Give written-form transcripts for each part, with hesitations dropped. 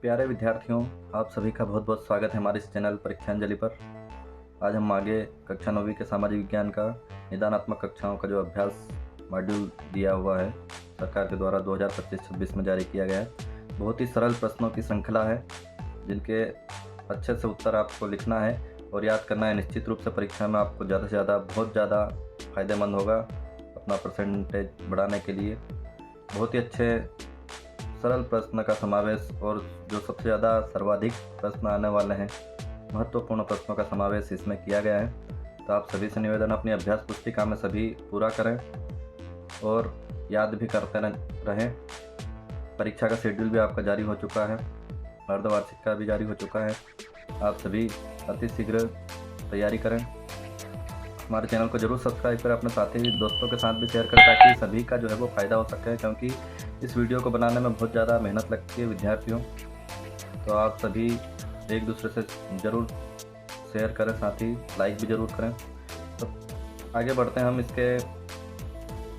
प्यारे विद्यार्थियों, आप सभी का बहुत बहुत स्वागत है हमारे इस चैनल परीक्षांजलि पर। आज हम आगे कक्षा 9वीं के सामाजिक विज्ञान का निदानात्मक कक्षाओं का जो अभ्यास मॉड्यूल दिया हुआ है सरकार के द्वारा 2025-26 में जारी किया गया है। बहुत ही सरल प्रश्नों की श्रृंखला है जिनके अच्छे से उत्तर आपको लिखना है और याद करना है। निश्चित रूप से परीक्षा में आपको ज़्यादा से ज़्यादा बहुत ज़्यादा फ़ायदेमंद होगा अपना परसेंटेज बढ़ाने के लिए। बहुत ही अच्छे सरल प्रश्न का समावेश और जो सबसे ज़्यादा सर्वाधिक प्रश्न आने वाले हैं महत्वपूर्ण प्रश्नों का समावेश इसमें किया गया है। तो आप सभी से निवेदन अपनी अभ्यास पुस्तिका में सभी पूरा करें और याद भी करते रहें। परीक्षा का शेड्यूल भी आपका जारी हो चुका है, अर्धवार्षिक का भी जारी हो चुका है। आप सभी अति शीघ्र तैयारी करें। हमारे चैनल को जरूर सब्सक्राइब करें, अपने साथी दोस्तों के साथ भी शेयर करें ताकि सभी का जो है वो फ़ायदा हो सके, क्योंकि इस वीडियो को बनाने में बहुत ज़्यादा मेहनत लगती है विद्यार्थियों। तो आप सभी एक दूसरे से ज़रूर शेयर करें, साथ ही लाइक भी ज़रूर करें। तो आगे बढ़ते हैं हम इसके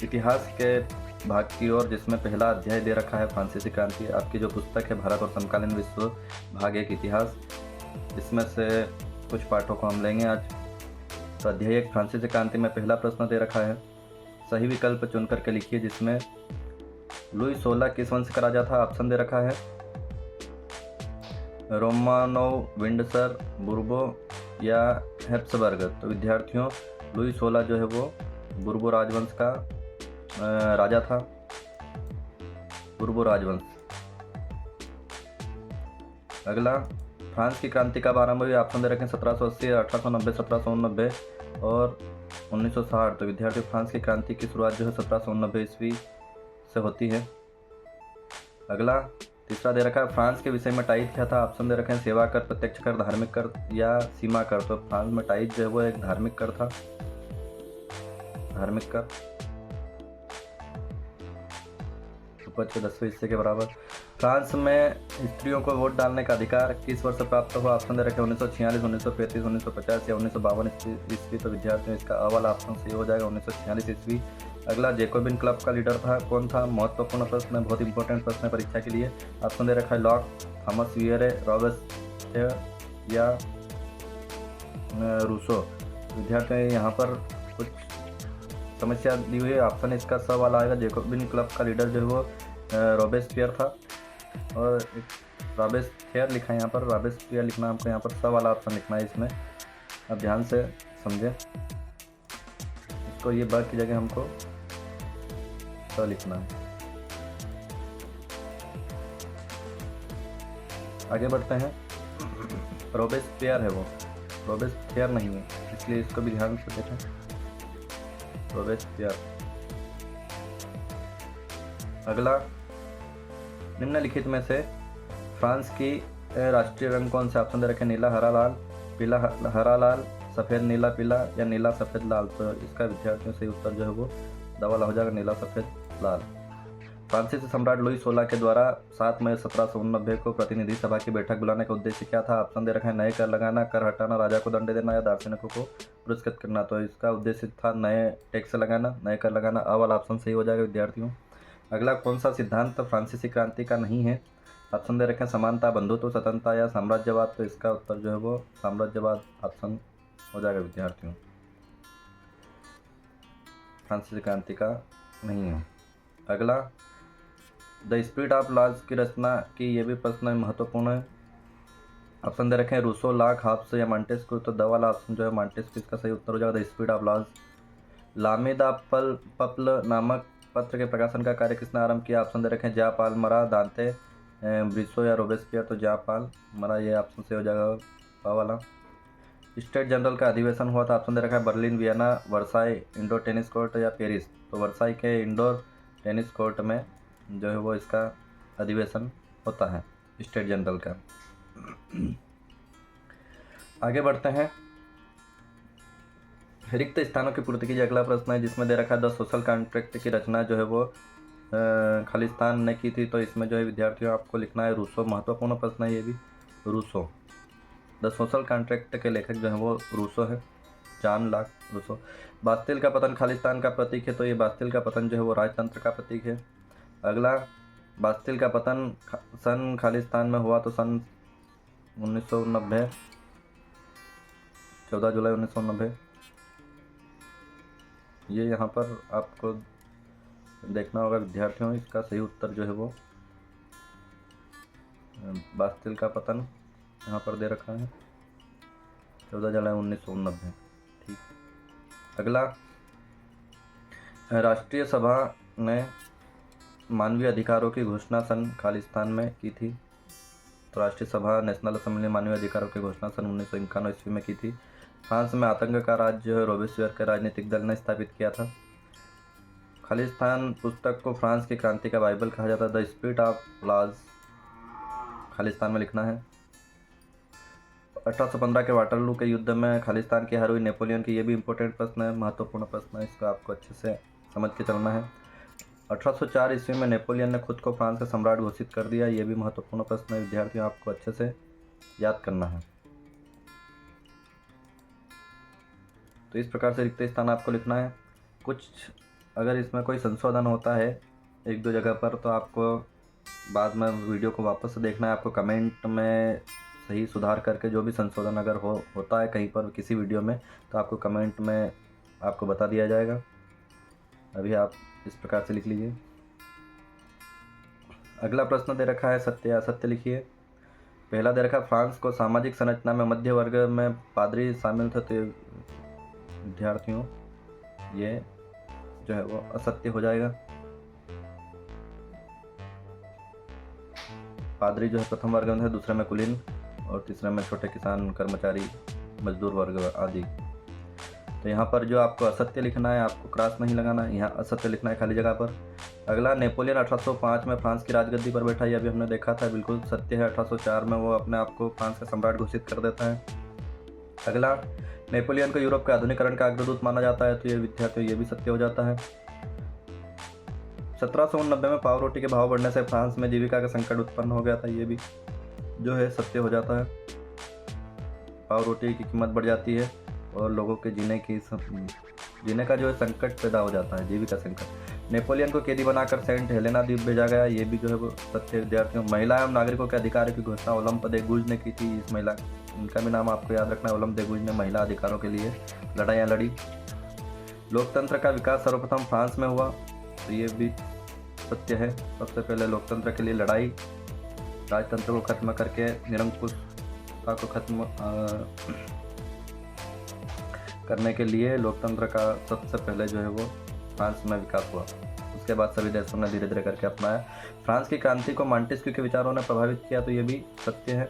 इतिहास के भाग की ओर, जिसमें पहला अध्याय दे रखा है फ्रांसीसी क्रांति। आपकी जो पुस्तक है भारत और समकालीन विश्व भाग 1 इतिहास, इसमें से कुछ पाठों को हम लेंगे आज। तो अध्याय 1 फ्रांसीसी क्रांति में पहला प्रश्न दे रखा है, सही विकल्प चुन करके लिखिए जिसमें लुई 16 किस वंश का राजा था। ऑप्शन दे रखा है रोमानोव, विंडसर, बुर्बो या हैप्सबर्ग। तो विद्यार्थियों लुई 16 जो है वो बुर्बो राजवंश का राजा था, बुर्बो राजवंश। अगला, फ्रांस की क्रांति कब आरंभ हुई। ऑप्शन दे रखें 1780, 1890, 1790 और 1960। तो विद्यार्थी फ्रांस की क्रांति की शुरुआत जो है 1790 ईस्वी से होती है। अगला, तीसरा दे रखा है फ्रांस के विषय में टाइज क्या था। ऑप्शन दे रखे हैं सेवा कर, प्रत्यक्ष कर, धार्मिक कर या सीमा कर। तो फ्रांस में टाइज जो है वो एक धार्मिक कर था, धार्मिक कर, उपज के 10वें हिस्से के बराबर। फ्रांस में स्त्रियों को वोट डालने का अधिकार किस वर्ष प्राप्त हुआ। ऑप्शन दे रखे 1946, 1935, 1950 या 1952 ईस्वी। तो विद्यार्थियों इसका अव्वल ऑप्शन सही हो जाएगा, 1946 ईस्वी। अगला, जैकोबिन क्लब का लीडर था कौन था। महत्वपूर्ण प्रश्न है, बहुत इंपॉर्टेंट प्रश्न है परीक्षा के लिए। ऑप्शन दे रखा है लॉक, थॉमस वियरे, रॉबेस्पियर या रूसो। विद्यार्थियों यहाँ पर कुछ समस्या दी हुई है। ऑप्शन इसका स वाला आएगा। जैकोबिन क्लब का लीडर जो है वो रॉबेस्पियर था और रॉबेस्पियर लिखा है यहाँ पर, रॉबेस्पियर लिखना हमको यहाँ पर स वाला ऑप्शन लिखना है इसमें। अब ध्यान से समझें इसको, ये ब की जगह हमको स लिखना है। आगे बढ़ते हैं। रॉबेस्पियर है वो, रॉबेस्पियर नहीं है, इसलिए इसको भी ध्यान से देखें। रॉबेस्पियर। अगला, निम्नलिखित में से फ्रांस की राष्ट्रीय रंग कौन से। ऑप्शन दे रखे नीला हरा लाल, पीला हरा लाल, सफ़ेद नीला पीला या नीला सफ़ेद लाल। तो इसका विद्यार्थियों से उत्तर जो है वो दवाला हो जाएगा, नीला सफ़ेद लाल। फ्रांसीसी सम्राट लुई 16 के द्वारा 7 मई 1789 को प्रतिनिधि सभा की बैठक बुलाने का उद्देश्य क्या था। ऑप्शन दे रखा है नए कर लगाना, कर हटाना, राजा को दंड देना या दार्शनिकों को पुरस्कृत करना। तो इसका उद्देश्य था नए टैक्स लगाना, नए कर लगाना। अव्वल ऑप्शन सही हो जाएगा विद्यार्थियों। अगला, कौन सा सिद्धांत फ्रांसीसी क्रांति का नहीं है। ऑप्शन दे रखें समानता, बंधुत्व, स्वतंत्रता या साम्राज्यवाद। तो इसका उत्तर जो है वो साम्राज्यवाद ऑप्शन हो जाएगा विद्यार्थियों, फ्रांसीसी क्रांति का नहीं है। अगला, द स्पिरिट ऑफ लॉज की रचना की, ये भी प्रश्न महत्वपूर्ण है। ऑप्शन दे रखे हैं रूसो, लॉक, हॉब्स या मॉन्टेस्क्यू। तो द वाला ऑप्शन जो है मॉन्टेस्क्यू इसका सही उत्तर हो जाएगा, the spirit of Laws. L'Ami du Peuple नामक पत्र के प्रकाशन का कार्य किसने आरंभ किया। ऑप्शन दे रखे हैं जा पाल मरा, दांते, ब्रिसो या रोबेस्पियर। तो जा पाल मरा, ये ऑप्शन से हो जाएगा वाला। स्टेट जनरल का अधिवेशन हुआ था। ऑप्शन दे रखा है Berlin, Vienna, Versailles, indoor tennis court या पेरिस। तो वर्साई के इंडोर टेनिस कोर्ट में जो है वो इसका अधिवेशन होता है स्टेट जनरल का। आगे बढ़ते हैं। रिक्त स्थानों की पूर्ति कीजिए, अगला प्रश्न है जिसमें दे रखा है द सोशल कॉन्ट्रैक्ट की रचना जो है वो खालिस्तान ने की थी। तो इसमें जो है विद्यार्थियों आपको लिखना है रूसो। महत्वपूर्ण प्रश्न है ये भी, रूसो। द सोशल कॉन्ट्रैक्ट के लेखक जो है वो रूसो है, जॉन लॉक रूसो। बास्तिल का पतन खालिस्तान का प्रतीक है। तो ये बास्तिल का पतन जो है वो राजतंत्र का प्रतीक है। अगला, बास्तिल का पतन सन खालिस्तान में हुआ तो सन 1990, 14 जुलाई 1990। ये यहाँ पर आपको देखना होगा विद्यार्थियों, इसका सही उत्तर जो है वो बास्तिल का पतन यहाँ पर दे रखा है 14 जुलाई 1990। ठीक, अगला, राष्ट्रीय सभा ने मानवीय अधिकारों की घोषणा सन खालिस्तान में की थी। तो राष्ट्रीय सभा नेशनल असेंबली ने मानवीय अधिकारों की घोषणा सन 1991 ईस्वी में की थी। फ्रांस में आतंक का राज जो है रोबेस्पियर के राजनीतिक दल ने स्थापित किया था। खालिस्तान पुस्तक को फ्रांस की क्रांति का बाइबल कहा जाता है। The spirit of laws Khalistan में लिखना है। 1815 के वाटरलू के युद्ध में खालिस्तान की हार हुई नेपोलियन की, ये भी इंपॉर्टेंट प्रश्न है, महत्वपूर्ण प्रश्न है, इसको आपको अच्छे से समझ के चलना है। 1804 ईस्वी में नेपोलियन ने खुद को फ्रांस का सम्राट घोषित कर दिया, ये भी महत्वपूर्ण प्रश्न है, विद्यार्थियों आपको अच्छे से याद करना है। तो इस प्रकार से रिक्त स्थान आपको लिखना है। कुछ अगर इसमें कोई संशोधन होता है एक दो जगह पर तो आपको बाद में वीडियो को वापस से देखना है, आपको कमेंट में सही सुधार करके जो भी संशोधन अगर होता है कहीं पर किसी वीडियो में तो आपको कमेंट में आपको बता दिया जाएगा। अभी आप इस प्रकार से लिख लीजिए। अगला प्रश्न दे रखा है सत्य या असत्य लिखिए। पहला दे रखा, फ्रांस को सामाजिक संरचना में मध्य वर्ग में पादरी शामिल थे, तो विद्यार्थियों ये जो है वो असत्य हो जाएगा। पादरी जो है प्रथम वर्ग में थे, दूसरे में कुलीन और तीसरे में छोटे किसान, कर्मचारी, मजदूर वर्ग आदि। तो यहाँ पर जो आपको असत्य लिखना है, आपको क्रॉस नहीं लगाना है, यहाँ असत्य लिखना है खाली जगह पर। अगला, नेपोलियन 1805 में फ्रांस की राजगद्दी पर बैठा, यह भी हमने देखा था, बिल्कुल सत्य है। 1804 में वो अपने आप को फ्रांस का सम्राट घोषित कर देता है। अगला, नेपोलियन को यूरोप के आधुनिकरण का अग्रदूत माना जाता है, तो ये विद्यार्थियों ये भी सत्य हो जाता है। 1789 में पाव रोटी के भाव बढ़ने से फ्रांस में जीविका का संकट उत्पन्न हो गया था, ये भी जो है सत्य हो जाता है। पाव रोटी की कीमत बढ़ जाती है और लोगों के जीने का जो है संकट पैदा हो जाता है, जीविका संकट। नेपोलियन को कैदी बनाकर सेंट हेलेना द्वीप भेजा गया, ये भी जो है वो सत्य विद्यार्थियों। महिला एवं नागरिकों के अधिकारों की घोषणा ओलंप दे गुज ने की थी। इस महिला, इनका भी नाम आपको याद रखना है, ओलंप दे गुज ने महिला अधिकारों के लिए लड़ाइयाँ लड़ी। लोकतंत्र का विकास सर्वप्रथम फ्रांस में हुआ, तो ये भी सत्य है। सबसे पहले लोकतंत्र के लिए लड़ाई, राजतंत्र को खत्म करके निरंकुशता को खत्म करने के लिए लोकतंत्र का सबसे पहले जो है वो फ्रांस में विकास हुआ। उसके बाद सभी देशों ने धीरे धीरे करके अपनाया। फ्रांस की क्रांति को मॉन्टेस्क्यू के विचारों ने प्रभावित किया, तो ये भी सत्य है।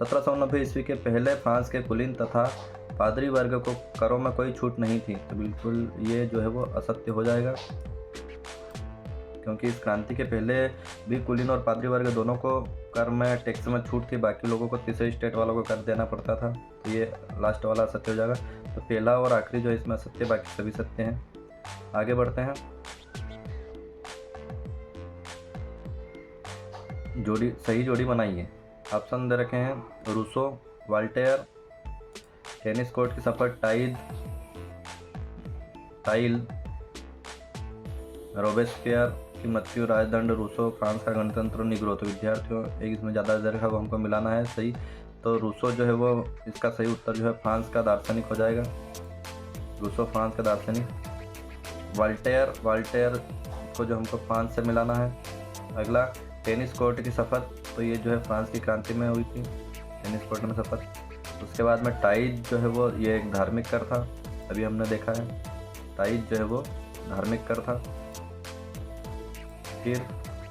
1790 ईस्वी के पहले फ्रांस के कुलीन तथा पादरी वर्ग को करों में कोई छूट नहीं थी, तो बिल्कुल ये जो है वो असत्य हो जाएगा, क्योंकि इस क्रांति के पहले भी कुलीन और पादरी वर्ग दोनों को कर में टैक्स में छूट थी, बाकी लोगों को तीसरे स्टेट वालों को कर देना पड़ता था, तो ये लास्ट वाला सत्य हो जाएगा। तो पहला और आखिरी जो है इसमें सत्य, बाकी सभी सत्य हैं। आगे बढ़ते हैं। सही जोड़ी बनाइए। ऑप्शन दे रखे हैं, रूसो, वाल्टेयर, टेनिस कोर्ट की सफर, टाइल, रोबेस्पियर की मृत्यु, राजदंड, रूसो, फ्रांस का गणतंत्र, निग्रो। तो विद्यार्थियों एक इसमें ज़्यादा दे रखा, वो हमको मिलाना है सही। तो रूसो जो है वो इसका सही उत्तर जो है फ्रांस का दार्शनिक हो जाएगा। रूसो फ्रांस का दार्शनिक। वाल्टेयर को जो हमको फ्रांस से मिलाना है। अगला, टेनिस कोर्ट की शपथ, तो ये जो है फ्रांस की क्रांति में हुई थी, टेनिस कोर्ट में शपथ। उसके बाद में टाइज जो है वो ये एक धार्मिक कर था, अभी हमने देखा है, टाइज जो है वो धार्मिक कर था। फिर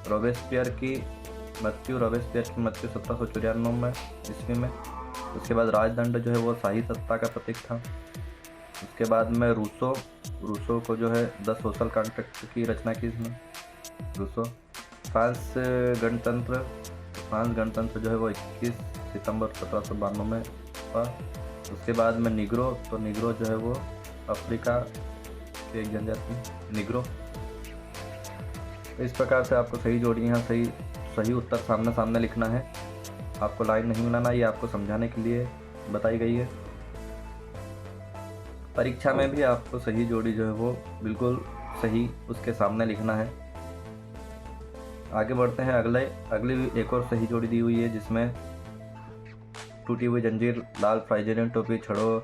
रोबेस्पियर की मृत्यु 1794 में ईस्वी में। उसके बाद राजदंड जो है वो शाही सत्ता का प्रतीक था। उसके बाद में रूसो को जो है द सोशल कॉन्ट्रैक्ट की रचना की इसमें, रूसो। फ्रांस गणतंत्र जो है वो 21 सितंबर 1792 में हुआ। उसके बाद में निग्रो, तो निग्रो जो है वो अफ्रीका की एक जनजाति, निग्रो। तो इस प्रकार से आपको सही जोड़ी यहाँ सही उत्तर सामने लिखना है, आपको लाइन नहीं मिलाना, ये आपको समझाने के लिए बताई गई है। परीक्षा में भी आपको सही जोड़ी जो है वो बिल्कुल सही उसके सामने लिखना है। आगे बढ़ते हैं। अगली एक और सही जोड़ी दी हुई है जिसमें टूटी हुई जंजीर, लाल फ्राइजेरियन टोपी, छड़ों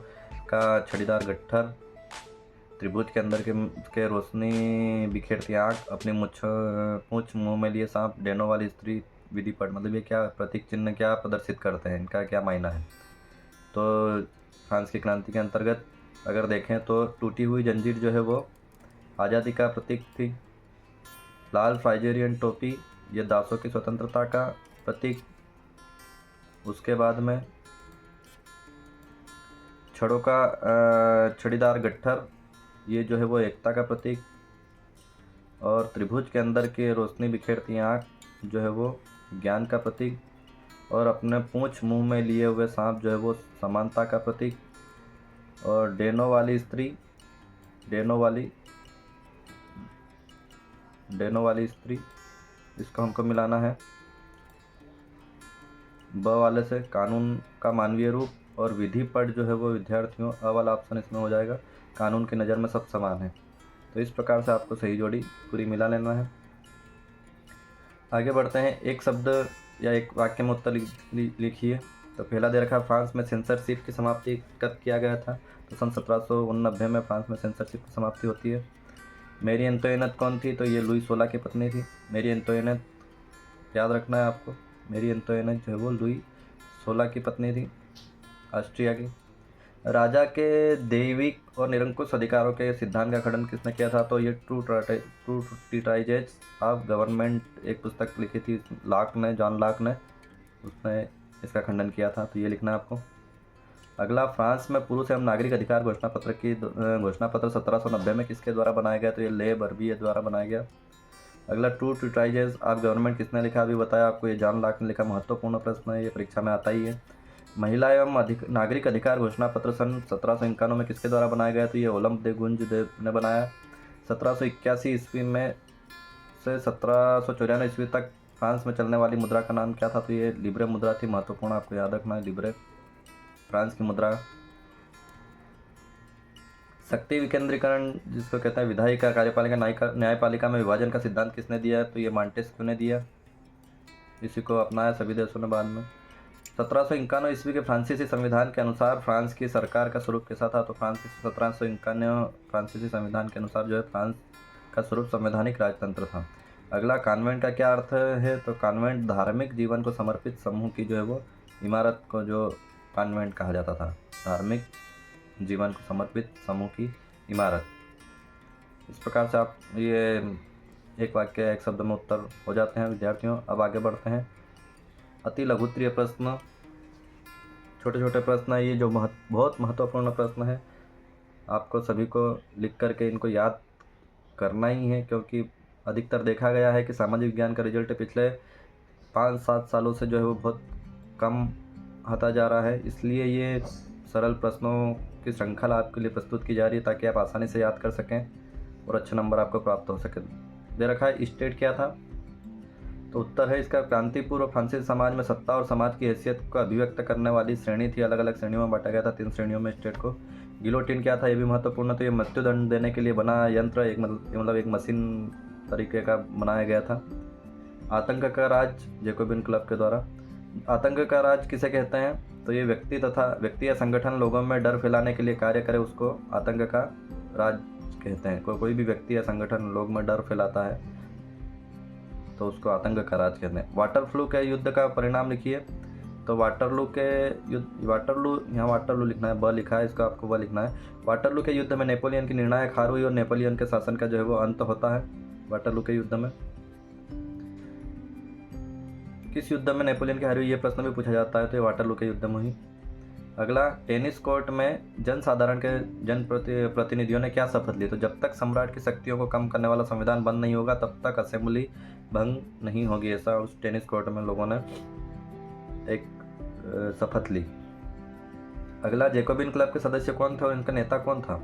का छड़ीदार गट्ठर, त्रिभुज के अंदर के रोशनी बिखेरती आँख, अपनी पूंछ मुंह में लिए सांप, डेनो वाली स्त्री, विधि पढ़। मतलब ये क्या प्रतीक चिन्ह क्या प्रदर्शित करते हैं, इनका क्या मायना है? तो फ्रांस की क्रांति के अंतर्गत अगर देखें तो टूटी हुई जंजीर जो है वो आज़ादी का प्रतीक थी। लाल फ्राइजेरियन टोपी ये दासों की स्वतंत्रता का प्रतीक। उसके बाद में छड़ों का छड़ीदार गट्ठर ये जो है वो एकता का प्रतीक। और त्रिभुज के अंदर के रोशनी बिखेरती आँख जो है वो ज्ञान का प्रतीक। और अपने पूंछ मुंह में लिए हुए सांप जो है वो समानता का प्रतीक। और डेनो वाली स्त्री, डेनो वाली स्त्री, इसको हमको मिलाना है ब वाले से, कानून का मानवीय रूप। और विधि पढ़ जो है वो विद्यार्थियों, अ वाला ऑप्शन इसमें हो जाएगा, कानून की नज़र में सब समान है। तो इस प्रकार से आपको सही जोड़ी पूरी मिला लेना है। आगे बढ़ते हैं। एक शब्द या एक वाक्य में उत्तर लिखिए। तो पहला दे रखा, फ्रांस में सेंसरशिप की समाप्ति कब किया गया था? तो सन 1789 में फ्रांस में सेंसरशिप की समाप्ति होती है। मेरी एंतोइनेट कौन थी? तो ये लुई 16 की पत्नी थी। मेरी एंतोइनेट याद रखना है आपको, मेरी एंतोइनेट जो है वो लुई 16 की पत्नी थी, ऑस्ट्रिया की। राजा के दैविक और निरंकुश अधिकारों के सिद्धांत का खंडन किसने किया था? तो ये ट्रू ट्रीटाइजेज ऑफ गवर्नमेंट एक पुस्तक लिखी थी जॉन लॉक ने, उसने इसका खंडन किया था। तो ये लिखना है आपको। अगला, फ्रांस में पुरुष एवं नागरिक अधिकार घोषणा पत्र 1790 में किसके द्वारा बनाया गया? तो ये ले बर्बिए द्वारा बनाया गया। अगला, ट्रू ट्रीटाइजेज ऑफ गवर्नमेंट किसने लिखा? अभी बताया आपको, ये जॉन लॉक ने लिखा। महत्वपूर्ण प्रश्न है, ये परीक्षा में आता ही है। महिला एवं नागरिक अधिकार घोषणा पत्र सन 1791 में किसके द्वारा बनाया गया? तो ये ओलम्प दे गुंज ने बनाया। 1781 ईस्वी में से 1794 ईस्वी तक फ्रांस में चलने वाली मुद्रा का नाम क्या था? तो ये लिब्रे मुद्रा थी। महत्वपूर्ण, आपको याद रखना है, लिब्रे फ्रांस की मुद्रा। शक्ति विकेंद्रीकरण जिसको कहते हैं, विधायिका, कार्यपालिका, न्यायपालिका में विभाजन का सिद्धांत किसने दिया है? तो ये मॉन्टेस्क्यू ने दिया। इसी को अपनाया सभी देशों ने बाद में। 1751 ईस्वी के फ्रांसीसी संविधान के अनुसार फ्रांस की सरकार का स्वरूप कैसा था? तो 1751 फ्रांसीसी संविधान के अनुसार जो है फ्रांस का स्वरूप संवैधानिक राजतंत्र था। अगला, कॉन्वेंट का क्या अर्थ है? तो कॉन्वेंट धार्मिक जीवन को समर्पित समूह की जो है वो इमारत को जो कॉन्वेंट कहा जाता था। धार्मिक जीवन को समर्पित समूह की इमारत। इस प्रकार से आप ये एक वाक्य एक शब्द में उत्तर हो जाते हैं विद्यार्थियों। अब आगे बढ़ते हैं। अति लघुत्तरीय प्रश्न, छोटे छोटे प्रश्न है ये, जो बहुत महत्वपूर्ण प्रश्न है। आपको सभी को लिख करके इनको याद करना ही है, क्योंकि अधिकतर देखा गया है कि सामाजिक विज्ञान का रिजल्ट पिछले 5-7 सालों से जो है वो बहुत कम आता जा रहा है। इसलिए ये सरल प्रश्नों की श्रृंखला आपके लिए प्रस्तुत की जा रही है, ताकि आप आसानी से याद कर सकें और अच्छे नंबर आपको प्राप्त हो सके। दे रखा है, स्टेट क्या था? तो उत्तर है इसका, क्रांतिपूर्व फ्रांसीसी समाज में सत्ता और समाज की हैसियत को अभिव्यक्त करने वाली श्रेणी थी। अलग अलग श्रेणियों में बांटा गया था, 3 श्रेणियों में स्टेट को। गिलोटिन क्या था? ये भी महत्वपूर्ण। तो ये मृत्युदंड देने के लिए बना यंत्र, एक मशीन तरीके का बनाया गया था। आतंक का राज, जैकोबिन क्लब के द्वारा। आतंक का राज किसे कहते हैं? तो ये व्यक्ति या संगठन लोगों में डर फैलाने के लिए कार्य करे, उसको आतंक का राज कहते हैं। कोई भी व्यक्ति या संगठन लोग में डर फैलाता है तो उसको आतंक का राज कहते हैं। वाटरलू के युद्ध का परिणाम लिखिए। तो वाटरलू यहाँ वाटरलू लिखना है, ब लिखा है, इसको आपको ब लिखना है। वाटरलू के युद्ध में नेपोलियन की निर्णायक हार हुई और नेपोलियन के शासन का जो है वो अंत होता है। वाटरलू के युद्ध में किस युद्ध में नेपोलियन की हार हुई, ये प्रश्न भी पूछा जाता है। तो ये वाटरलू के युद्ध में ही। अगला, टेनिस कोर्ट में जनसाधारण के प्रतिनिधियों ने क्या शपथ ली? तो जब तक सम्राट की शक्तियों को कम करने वाला संविधान बंद नहीं होगा तब तक असेंबली भंग नहीं होगी, ऐसा उस टेनिस कोर्ट में लोगों ने एक शपथ ली। अगला, जैकोबिन क्लब के सदस्य कौन थे और इनका नेता कौन था?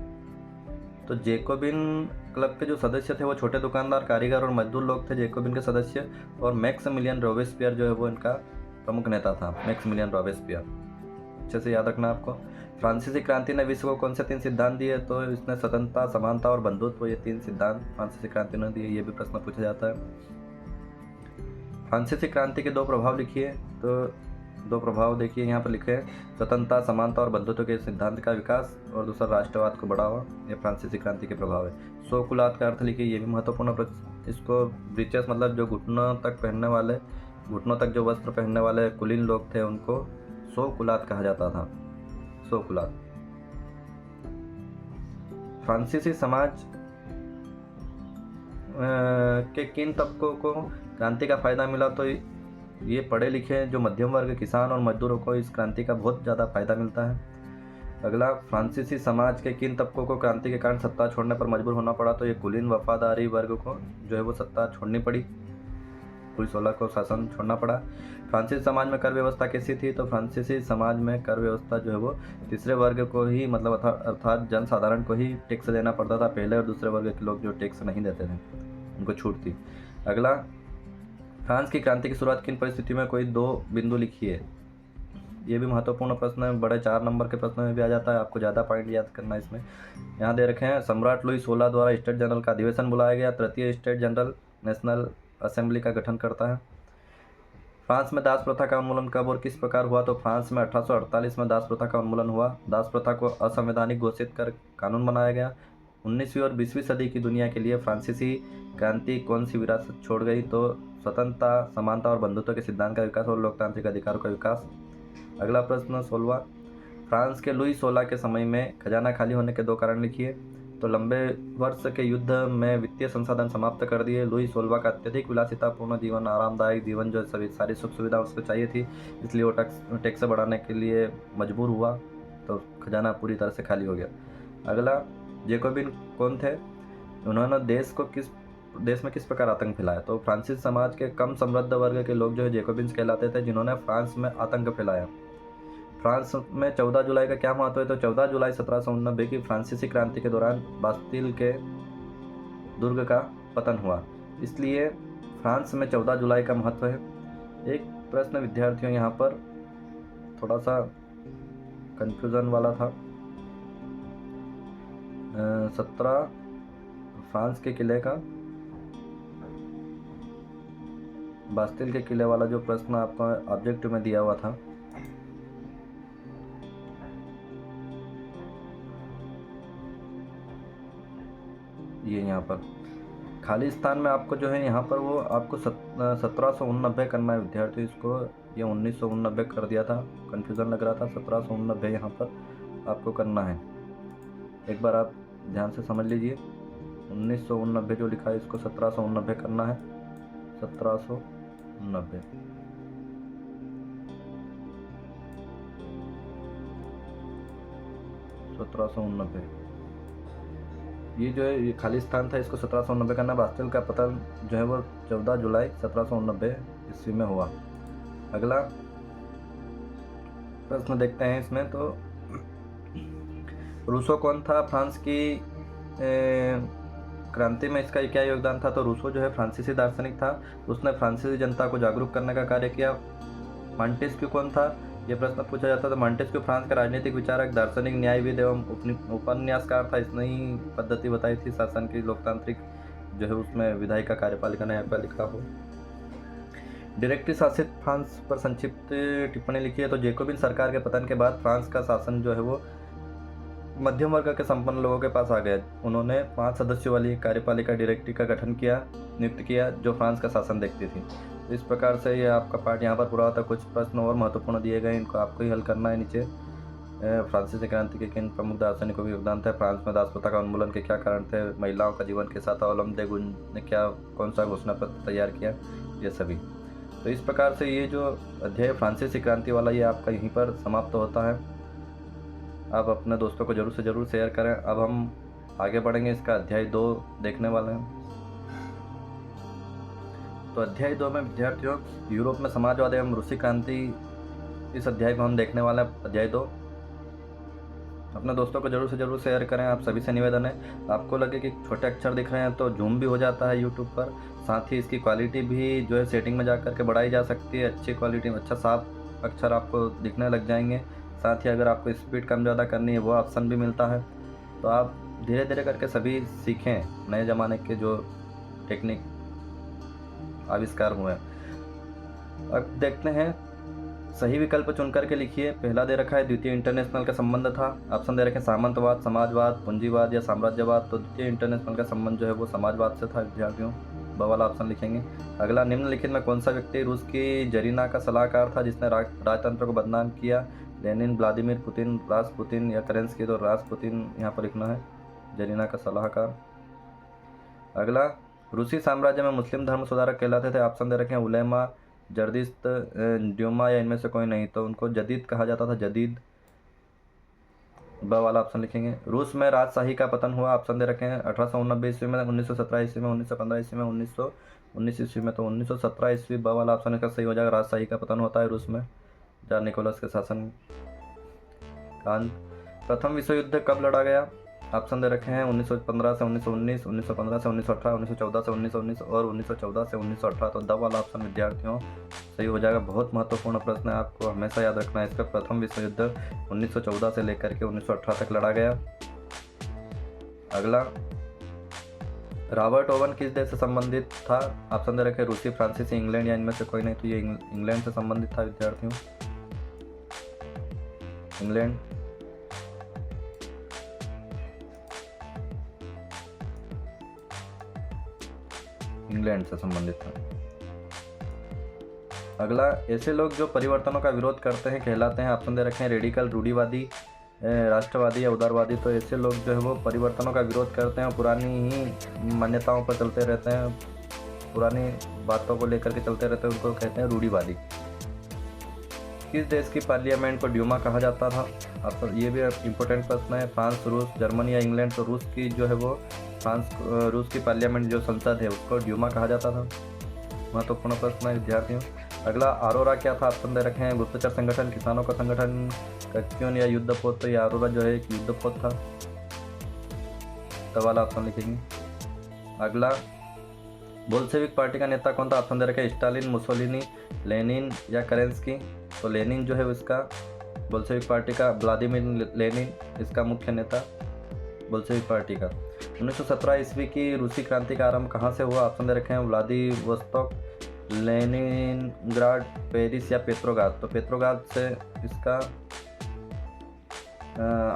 तो जैकोबिन क्लब के जो सदस्य थे वो छोटे दुकानदार, कारीगर और मजदूर लोग थे, जैकोबिन के सदस्य। और मैक्सिमिलियन रॉबेस्पियर जो है वो इनका प्रमुख नेता था, मैक्सिमिलियन रॉबेस्पियर। अच्छे से याद रखना आपको। फ्रांसीसी क्रांति ने विश्व को कौन से 3 सिद्धांत दिए? तो इसने स्वतंत्रता, समानता और बंधुत्व, ये 3 सिद्धांत फ्रांसीसी क्रांति ने दिए। ये भी प्रश्न पूछा जाता है। फ्रांसीसी क्रांति के दो प्रभाव लिखिए। तो दो प्रभाव देखिए यहाँ पर लिखे हैं, स्वतंत्रता, समानता और बंधुत्व के सिद्धांत का विकास, और दूसरा राष्ट्रवाद को बढ़ावा। ये फ्रांसीसी क्रांति के प्रभाव है। स्वकुलात का अर्थ लिखिए, ये भी महत्वपूर्ण इसको ब्रीचेस मतलब जो घुटनों तक पहनने वाले, घुटनों तक जो वस्त्र पहनने वाले कुलीन लोग थे उनको स्वकुलात कहा जाता था। स्वकुलात। फ्रांसीसी समाज के किन तबकों को क्रांति का फायदा मिला? तो ये पढ़े लिखे जो मध्यम वर्ग, किसान और मजदूरों को इस क्रांति का बहुत ज़्यादा फायदा मिलता है। अगला, फ्रांसीसी समाज के किन तबकों को क्रांति के कारण सत्ता छोड़ने पर मजबूर होना पड़ा? तो ये कुलीन वफादारी वर्ग को जो है वो सत्ता छोड़नी पड़ी, लुई 16 को शासन छोड़ना पड़ा। फ्रांसीसी समाज में कर व्यवस्था कैसी थी? तो फ्रांसीसी समाज में कर व्यवस्था जो है वो तीसरे वर्ग को ही मतलब अर्थात जनसाधारण को ही टैक्स देना पड़ता था। पहले और दूसरे वर्ग के लोग जो टैक्स नहीं देते थे उनको छूट थी। अगला, फ्रांस की क्रांति की शुरुआत किन परिस्थितियों में? कोई दो बिंदु लिखिए। ये भी महत्वपूर्ण प्रश्न है, बड़े 4 नंबर के प्रश्न में भी आ जाता है, आपको ज़्यादा पॉइंट याद करना है इसमें। यहाँ दे रखे हैं, सम्राट लुई 16 द्वारा स्टेट जनरल का अधिवेशन बुलाया गया। तृतीय स्टेट जनरल नेशनल असेंबली का गठन करता है। फ्रांस में दास प्रथा का उन्मूलन कब और किस प्रकार हुआ? तो फ्रांस में 1848 में दास प्रथा का उन्मूलन हुआ। दास प्रथा को असंवैधानिक घोषित कर कानून बनाया गया। 19वीं और 20वीं सदी की दुनिया के लिए फ्रांसीसी क्रांति कौन सी विरासत छोड़ गई? तो स्वतंत्रता, समानता और बंधुत्व के सिद्धांत का विकास और लोकतांत्रिक अधिकारों का विकास। अगला प्रश्न 16, फ्रांस के लुई 16 के समय में खजाना खाली होने के दो कारण लिखिए। तो लंबे वर्ष के युद्ध में वित्तीय संसाधन समाप्त कर दिए। लुई 16 का अत्यधिक विलासितापूर्ण जीवन, आरामदायक जीवन जो सभी सारी सुख सुविधा उसको चाहिए थी, इसलिए वो टैक्स बढ़ाने के लिए मजबूर हुआ, तो खजाना पूरी तरह से खाली हो गया। अगला, जैकोबिन कौन थे? उन्होंने देश में किस प्रकार आतंक फैलाया? तो फ्रांसीसी समाज के कम समृद्ध वर्ग के लोग जो है जैकोबिन्स कहलाते थे, जिन्होंने फ्रांस में आतंक फैलाया। फ्रांस में 14 जुलाई का क्या महत्व है? तो 14 जुलाई 1789 की फ्रांसीसी क्रांति के दौरान बास्तिल के दुर्ग का पतन हुआ, इसलिए फ्रांस में 14 जुलाई का महत्व है। एक प्रश्न विद्यार्थियों यहाँ पर थोड़ा सा कंफ्यूजन वाला था। 17 फ्रांस के किले का, बास्तिल के किले वाला जो प्रश्न आपको ऑब्जेक्टिव में दिया हुआ था, ये यहाँ पर खाली स्थान में आपको जो है यहाँ पर वो आपको 1789 करना है विद्यार्थी। इसको ये 1989 कर दिया था, कन्फ्यूज़न लग रहा था। 1789 यहाँ पर आपको करना है, एक बार आप ध्यान से समझ लीजिए। 1989 जो लिखा है इसको 1789 करना है। 1790 1790 ये जो है ये खाली स्थान था, इसको 1790 करना। बास्तिल का पतन जो है वो 14 जुलाई 1789 ईस्वी में हुआ। अगला प्रश्न देखते हैं इसमें। तो रूसो कौन था? फ्रांस की क्रांति में इसका क्या योगदान था? तो रूसो जो है फ्रांसीसी दार्शनिक था, उसने फ्रांसीसी जनता को जागरूक करने का कार्य किया। मॉन्टेस्क्यू कौन था? ये प्रश्न पूछा जाता था। मॉन्टेस्क्यू फ्रांस का राजनीतिक विचारक, दार्शनिक, न्यायविद एवं उपन्यासकार था। इसने ही पद्धति बताई थी शासन की, लोकतांत्रिक जो है उसमें विधायिका, कार्यपालिका, न्यायपालिका हो। डायरेक्टरी शासित फ्रांस पर संक्षिप्त टिप्पणी लिखी है। तो जैकोबिन सरकार के पतन के बाद फ्रांस का शासन जो है वो मध्यम वर्ग के संपन्न लोगों के पास आ गया। उन्होंने 5 सदस्यों वाली कार्यपालिका डायरेक्टरी का गठन किया, नियुक्त किया, जो फ्रांस का शासन देखती थी। तो इस प्रकार से ये आपका पार्ट यहाँ पर पूरा होता है। कुछ प्रश्न और महत्वपूर्ण दिए गए, इनको आपको ही हल करना है। नीचे फ्रांसीसी क्रांति के किन प्रमुख दार्शनिकों का योगदान था? फ्रांस में दास प्रथा का उन्मूलन के क्या कारण थे? महिलाओं का जीवन के साथ ओलम दे गुन ने कौन सा घोषणा पत्र तैयार किया? ये सभी। तो इस प्रकार से ये जो अध्याय फ्रांसीसी क्रांति वाला ये आपका यहीं पर समाप्त होता है। आप अपने दोस्तों को ज़रूर से ज़रूर शेयर करें। अब हम आगे बढ़ेंगे, इसका अध्याय 2 देखने वाले हैं। तो अध्याय 2 में विद्यार्थियों यूरोप में समाजवाद एवं रूसी क्रांति, इस अध्याय को हम देखने वाले हैं। अध्याय 2 अपने दोस्तों को ज़रूर से ज़रूर शेयर करें। आप सभी से निवेदन है, आपको लगे कि छोटे अक्षर दिख रहे हैं तो जूम भी हो जाता है यूट्यूब पर, साथ ही इसकी क्वालिटी भी जो है सेटिंग में जा करके बढ़ाई जा सकती है। अच्छी क्वालिटी में अच्छा साफ अक्षर आपको दिखने लग जाएंगे। साथ ही अगर आपको स्पीड कम ज़्यादा करनी है वो ऑप्शन भी मिलता है। तो आप धीरे धीरे करके सभी सीखें, नए ज़माने के जो टेक्निक आविष्कार हुए हैं। अब देखते हैं, सही विकल्प चुन करके लिखिए। पहला दे रखा है द्वितीय इंटरनेशनल का संबंध था। ऑप्शन दे रखे हैं सामंतवाद, समाजवाद, पूंजीवाद या साम्राज्यवाद। तो द्वितीय इंटरनेशनल का संबंध जो है वो समाजवाद से था विद्यार्थियों। ब वाला ऑप्शन लिखेंगे। अगला, निम्नलिखित में कौन सा व्यक्ति रूस की जरीना का सलाहकार था जिसने राजतंत्र को बदनाम किया? लेनिन, व्लादिमीर पुतिन, रासपुतिन या केरेंस्की। तो रासपुतिन यहाँ पर लिखना है, जरीना का सलाहकार। अगला, रूसी साम्राज्य में मुस्लिम धर्म सुधारक कहलाते थे। ऑप्शन दे रखे हैं उलेमा, जर्दिस्त, ड्यूमा या इनमें से कोई नहीं। तो उनको जदीद कहा जाता था, जदीद। ब वाला ऑप्शन लिखेंगे। रूस में राजशाही का पतन हुआ। ऑप्शन दे रखे हैं 1889 ईस्वी में, 1917 ईस्वी में, 1915 ईस्वी में, 1919 ईस्वी में। तो 1917 ईस्वी ब वाला ऑप्शन इसका सही हो जाएगा। राजशाही का पतन होता है रूस में जार निकोलस के शासन का अंत। प्रथम विश्व युद्ध कब लड़ा गया? ऑप्शन दे रखे हैं 1915 से 1919, 1915 से 1918, 1914 से 1919 और 1914 से 1918। तो द वाला ऑप्शन विद्यार्थियों सही हो जाएगा। बहुत महत्वपूर्ण प्रश्न है, आपको हमेशा याद रखना है इसका। प्रथम विश्व युद्ध 1914 से लेकर के 1918 तक लड़ा गया। अगला, रॉबर्ट ओवन किस देश से संबंधित था? ऑप्शन दे रखे रूसी, फ्रांसीसी, इंग्लैंड या इनमें से कोई नहीं। तो ये इंग्लैंड से संबंधित था विद्यार्थियों, इंग्लैंड। इंग्लैंड से संबंधित था। अगला, ऐसे लोग जो परिवर्तनों का विरोध करते हैं कहलाते हैं। ऑप्शन दे रखे हैं रेडिकल, रूढ़िवादी, राष्ट्रवादी या उदारवादी। तो ऐसे लोग जो है वो परिवर्तनों का विरोध करते हैं, पुरानी ही मान्यताओं पर चलते रहते हैं, पुरानी बातों को लेकर के चलते रहते हैं, उनको कहते हैं रूढ़िवादी। किस देश की पार्लियामेंट को ड्यूमा कहा जाता था? ऑप्शन, ये भी इंपॉर्टेंट प्रश्न है। फ्रांस, रूस, जर्मनी या इंग्लैंड। तो रूस की जो है वो रूस की पार्लियामेंट जो संसद है उसको ड्यूमा कहा जाता था। महत्वपूर्ण प्रश्न है विद्यार्थियों। अगला, अरोरा क्या था? ऑप्शन दे रखे हैं गुप्तचर संगठन, किसानों का संगठन, कच्यून या युद्धपोत। तो ये अरोरा जो है एक युद्धपोत था। तो वाला ऑप्शन लिखेंगे। अगला, बोल्शेविक पार्टी का नेता कौन था? ऑप्शन दे रखे हैं स्टालिन, मुसोलिनी, लेनिन या केरेंस्की। तो लेनिन जो है इसका बोल्शेविक पार्टी का, व्लादिमीर लेनिन इसका मुख्य नेता बोल्शेविक पार्टी का। 1917 ईस्वी की रूसी क्रांति का आरंभ कहाँ से हुआ? ऑप्शन दे रखे हैं व्लादिवोस्तोक, लेनिनग्राड, पेरिस या पेट्रोग्राद। तो पेट्रोग्राद से इसका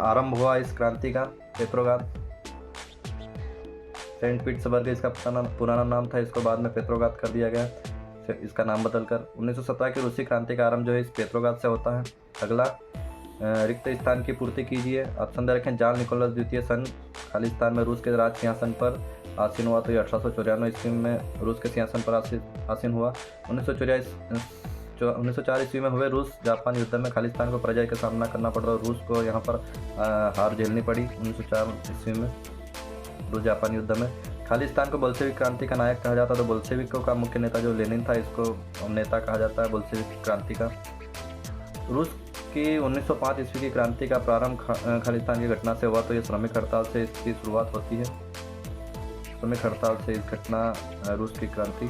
आरंभ हुआ इस क्रांति का, पेट्रोग्राद। सेंट पीटर्सबर्ग इसका पुराना नाम था, इसको बाद में पेट्रोग्राद कर दिया गया इसका नाम बदलकर। 1917 की रूसी क्रांति का आरंभ जो है इस पेट्रोग्राद से होता है। अगला, रिक्त स्थान की पूर्ति कीजिए। ऑप्शन दे रखें जार्ल निकोलस द्वितीय सन खालिस्तान में रूस के राज सिंहासन पर आसीन हुआ। तो ये 1894 ईस्वी में रूस के सिंहासन पर आसीन हुआ। 1904 ईस्वी में हुए रूस जापान युद्ध में खालिस्तान को पराजय का सामना करना पड़ा और रूस को यहाँ पर हार झेलनी पड़ी। 1904 ईस्वी में रूस जापान युद्ध में। खालिस्तान को बोल्शेविक क्रांति का नायक कहा जाता है। तो बोल्शेविकों का मुख्य नेता जो लेनिन था, इसको नेता कहा जाता है बोल्शेविक क्रांति का। रूस की 1905 ईस्वी की क्रांति का प्रारंभ खालिस्तान की घटना से हुआ। तो ये श्रमिक हड़ताल से इसकी शुरुआत होती है। श्रमिक हड़ताल से इस घटना रूस की क्रांति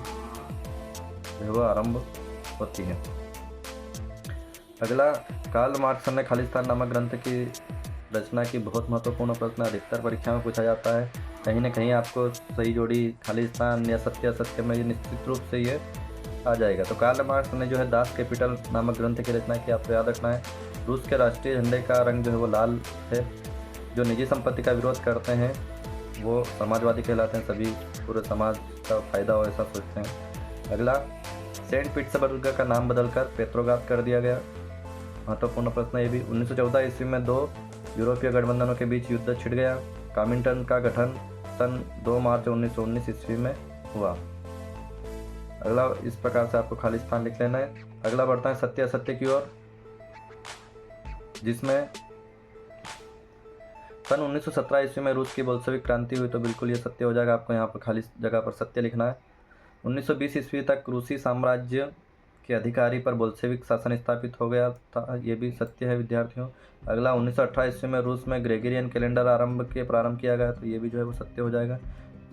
जो है आरंभ होती है। अगला, कार्ल मार्क्स ने खालिस्तान नामक ग्रंथ की रचना की। बहुत महत्वपूर्ण प्रश्न अधिकतर परीक्षा में पूछा जाता है। कहीं ना कहीं आपको सही जोड़ी खालिस्तान या सत्य असत्य में ये निश्चित रूप से ये आ जाएगा। तो कार्ल मार्क्स ने जो है दास कैपिटल नामक ग्रंथ की रचना की। आपको याद रखना है रूस के राष्ट्रीय झंडे का रंग जो है वो लाल है। जो निजी संपत्ति का विरोध करते हैं वो समाजवादी कहलाते हैं। सभी पूरे समाज का फायदा हो ऐसा सोचते हैं। अगला, सेंट पीटर्सबर्ग का नाम बदलकर पेट्रोग्राद कर दिया गया। महत्वपूर्ण प्रश्न ये भी। 1914 ईस्वी में दो यूरोपीय गठबंधनों के बीच युद्ध छिड़ गया। कॉमिंटर्न का गठन सन 2 मार्च 1919 ईस्वी में हुआ। अगला, इस प्रकार से आपको खालिस्तान लिख लेना है। अगला बढ़ता है सत्य असत्य की ओर, जिसमें सन 1917 ईस्वी में रूस की बोल्शेविक क्रांति हुई। तो बिल्कुल ये सत्य हो जाएगा। आपको यहाँ पर खाली जगह पर सत्य लिखना है। 1920 ईस्वी तक रूसी साम्राज्य के अधिकारी पर बोल्शेविक शासन स्थापित हो गया था। ये भी सत्य है विद्यार्थियों। अगला, 1918 ईस्वी में रूस में ग्रेगोरियन कैलेंडर प्रारंभ किया गया। तो ये भी जो है वो सत्य हो जाएगा।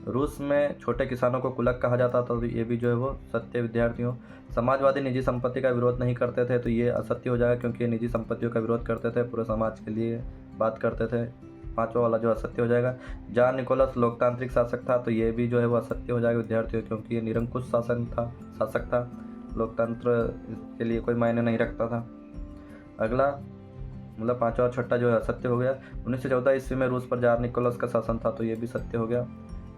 रूस में छोटे किसानों को कुलक कहा जाता था। तो ये भी जो है वो सत्य विद्यार्थियों। समाजवादी निजी संपत्ति का विरोध नहीं करते थे। तो ये असत्य हो जाएगा, क्योंकि ये निजी संपत्तियों का विरोध करते थे, पूरे समाज के लिए बात करते थे। 5वां वाला जो असत्य हो जाएगा। जार्ल निकोलस लोकतांत्रिक शासक था। तो ये भी जो है वो असत्य हो जाएगा विद्यार्थियों, क्योंकि ये निरंकुश शासक था। लोकतंत्र के लिए कोई मायने नहीं रखता था। अगला मतलब पांचवा और छठा जो है सत्य हो गया। 1914 ईस्वी में रूस पर जार निकोलस का शासन था, तो ये भी सत्य हो गया।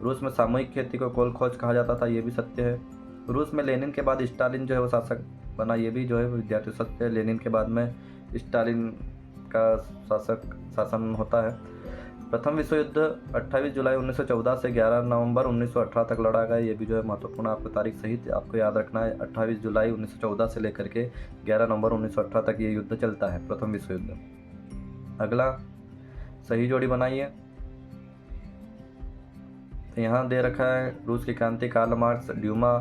रूस में सामूहिक खेती को कोल खोज कहा जाता था, ये भी सत्य है। रूस में लेनिन के बाद स्टालिन जो है वो शासक बना, ये भी जो है विद्यार्थी सत्य है। लेनिन के बाद में स्टालिन का शासन होता है। प्रथम विश्व युद्ध 28 जुलाई 1914 से 11 नवंबर 1918 तक लड़ा गया, ये भी जो है महत्वपूर्ण, आपको तारीख सहित आपको याद रखना है। 28 जुलाई 1914 से लेकर के 11 नवंबर 1918 तक ये युद्ध चलता है, प्रथम विश्व युद्ध। अगला सही जोड़ी बनाइए। तो यहाँ दे रखा है रूस की क्रांति, कार्ल मार्क्स, ड्यूमा,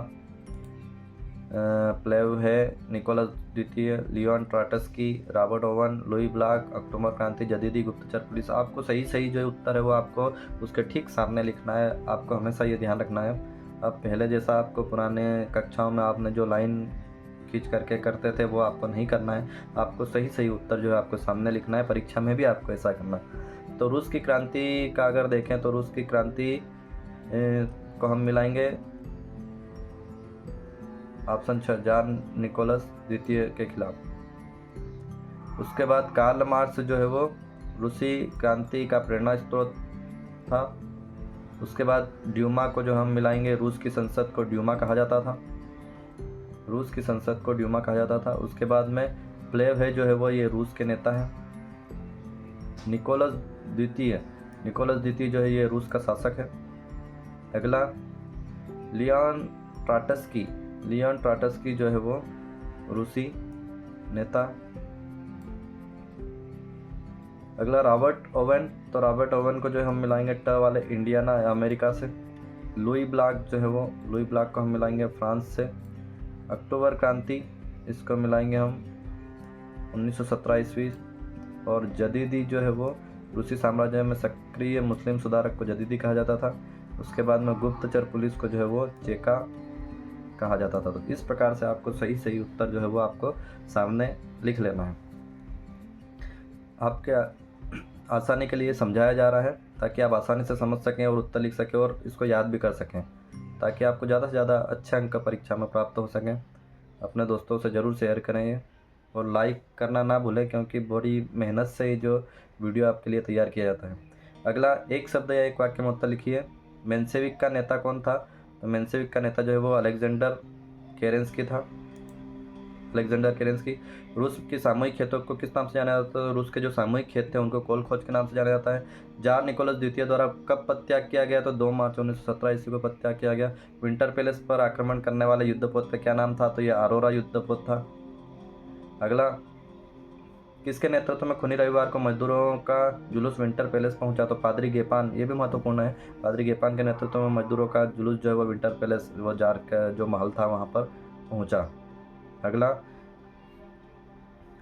प्लेव है, निकोलस द्वितीय, Leon Trotsky, Robert Owen, Louis Blanc, अक्टूबर क्रांति, जदीदी गुप्तचर पुलिस। आपको सही जो उत्तर है वो आपको उसके ठीक सामने लिखना है। आपको हमेशा ये ध्यान रखना है, अब पहले जैसा आपको पुराने कक्षाओं में आपने जो लाइन खींच करके करते थे वो आपको नहीं करना है। आपको सही उत्तर जो है आपको सामने लिखना है, परीक्षा में भी आपको ऐसा करना है। तो रूस की क्रांति का अगर देखें तो रूस की क्रांति को हम मिलाएंगे ऑप्शन 6 जार निकोलस द्वितीय के खिलाफ। उसके बाद कार्ल मार्क्स जो है वो रूसी क्रांति का प्रेरणा स्रोत था। उसके बाद ड्यूमा को जो हम मिलाएंगे, रूस की संसद को ड्यूमा कहा जाता था, रूस की संसद को ड्यूमा कहा जाता था। उसके बाद में प्लेव है जो है वो ये रूस के नेता हैं। निकोलस द्वितीय जो है ये रूस का शासक है। अगला लियोन ट्राटस्की जो है वो रूसी नेता। अगला रॉबर्ट ओवन, तो रॉबर्ट ओवन को जो है हम मिलाएंगे ट वाले इंडियाना अमेरिका से। लुई ब्लॉक को हम मिलाएंगे फ्रांस से। अक्टूबर क्रांति इसको मिलाएंगे हम 1917 ईस्वी। और जदीदी जो है वो रूसी साम्राज्य में सक्रिय मुस्लिम सुधारक को जदीदी कहा जाता था। उसके बाद में गुप्तचर पुलिस को जो है वो चेका कहा जाता था। तो इस प्रकार से आपको सही उत्तर जो है वो आपको सामने लिख लेना है। आपके आसानी के लिए समझाया जा रहा है ताकि आप आसानी से समझ सकें और उत्तर लिख सकें और इसको याद भी कर सकें, ताकि आपको ज़्यादा से ज़्यादा अच्छे अंक परीक्षा में प्राप्त हो सकें। अपने दोस्तों से ज़रूर शेयर करें और लाइक करना ना भूलें, क्योंकि बड़ी मेहनत से ही जो वीडियो आपके लिए तैयार किया जाता है। अगला एक शब्द या एक वाक्य में उत्तर लिखिए। मेंशेविक का नेता कौन था? तो मेंशेविक का नेता जो है वो अलेक्जेंडर केरेंस्की था। रूस की सामूहिक खेतों को किस नाम से जाना जाता है? रूस के जो सामूहिक खेत थे उनको कोल खोज के नाम से जाना जाता है। जार निकोलस द्वितीय द्वारा कब पदत्याग किया गया? तो 2 मार्च 1917 ईस्वी को पदत्याग किया गया। विंटर पैलेस पर आक्रमण करने वाले युद्धपोत का क्या नाम था? तो ये अरोरा युद्धपोत था। अगला किसके नेतृत्व में खूनी रविवार को मजदूरों का जुलूस विंटर पैलेस पहुंचा? तो पादरी गेपान, ये भी महत्वपूर्ण है। पादरी गेपान के नेतृत्व में मजदूरों का जुलूस जो है वो विंटर पैलेस, वो जार का जो महल था वहां पर पहुंचा। अगला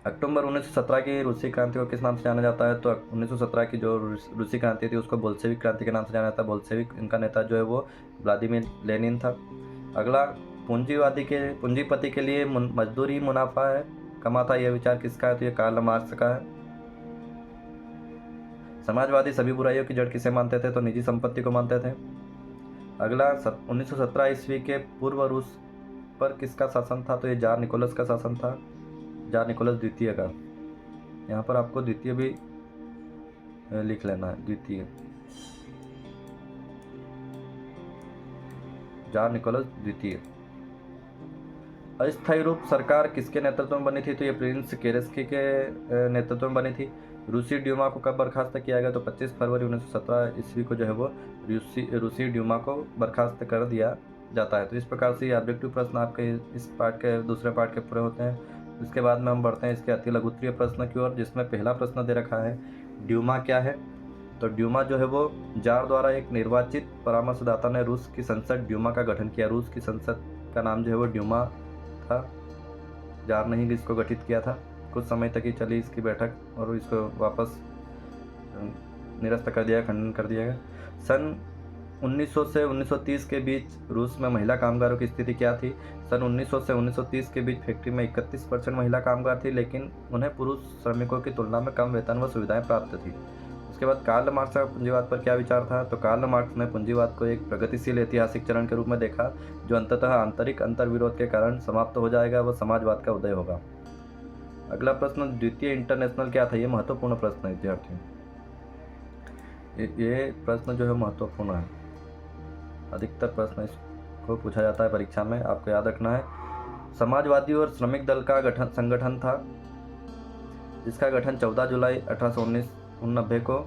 अक्टूबर 1917 की रूसी क्रांति को किस नाम से जाना जाता है? तो 1917 की जो रूसी क्रांति थी उसको बोल्शेविक क्रांति के नाम से जाना जाता है। बोल्शेविक, इनका नेता जो है वो व्लादिमीर लेनिन था। अगला पूंजीपति के लिए मजदूरी मुनाफा है कमाता, यह विचार किसका है? तो ये कार्ल मार्क्स का है। समाजवादी सभी बुराइयों की जड़ किसे मानते थे? तो निजी संपत्ति को मानते थे। अगला 1917 ईस्वी के पूर्व रूस पर किसका शासन था? तो ये जार निकोलस का शासन था, जार निकोलस द्वितीय का। यहाँ पर आपको द्वितीय भी लिख लेना है, द्वितीय जार निकोलस द्वितीय। अस्थायी रूप सरकार किसके नेतृत्व में बनी थी? तो ये प्रिंस केरेस्की के नेतृत्व में बनी थी। रूसी ड्यूमा को कब बर्खास्त किया गया? तो 25 फरवरी 1917 ईस्वी को जो है वो रूसी ड्यूमा को बर्खास्त कर दिया जाता है। तो इस प्रकार से ये ऑब्जेक्टिव प्रश्न आपके इस पार्ट के दूसरे पार्ट के पूरे होते हैं। इसके बाद में हम बढ़ते हैं इसके अति लघुत्तरीय प्रश्न की ओर, जिसमें पहला प्रश्न दे रखा है ड्यूमा क्या है? तो ड्यूमा जो है वो जार द्वारा एक निर्वाचित परामर्शदाता ने रूस की संसद ड्यूमा का गठन किया। रूस की संसद का नाम जो है वो ड्यूमा था, जार ने ही इसको गठित किया था। कुछ समय तक ही चली इसकी बैठक और इसको वापस निरस्त कर दिया, खंडन कर दिया गया। सन 1900 से 1930 के बीच रूस में महिला कामगारों की स्थिति क्या थी? सन 1900 से 1930 के बीच फैक्ट्री में 31% महिला कामगार थी, लेकिन उन्हें पुरुष श्रमिकों की तुलना में कम वेतन व सुविधाएं प्राप्त थी। उसके बाद कार्ल मार्क्स का पूंजीवाद पर क्या विचार था? तो कार्ल मार्क्स ने पूंजीवाद को एक प्रगतिशील ऐतिहासिक चरण के रूप में देखा जो अंततः आंतरिक अंतर्विरोध के कारण समाप्त हो जाएगा, वह समाजवाद का उदय होगा। अगला प्रश्न, द्वितीय इंटरनेशनल क्या था? ये महत्वपूर्ण प्रश्न है विद्यार्थियों। ये प्रश्न जो है महत्वपूर्ण है, अधिकतर प्रश्न इसको पूछा जाता है परीक्षा में, आपको याद रखना है। समाजवादी और श्रमिक दल का संगठन था जिसका गठन 14 जुलाई 1889 को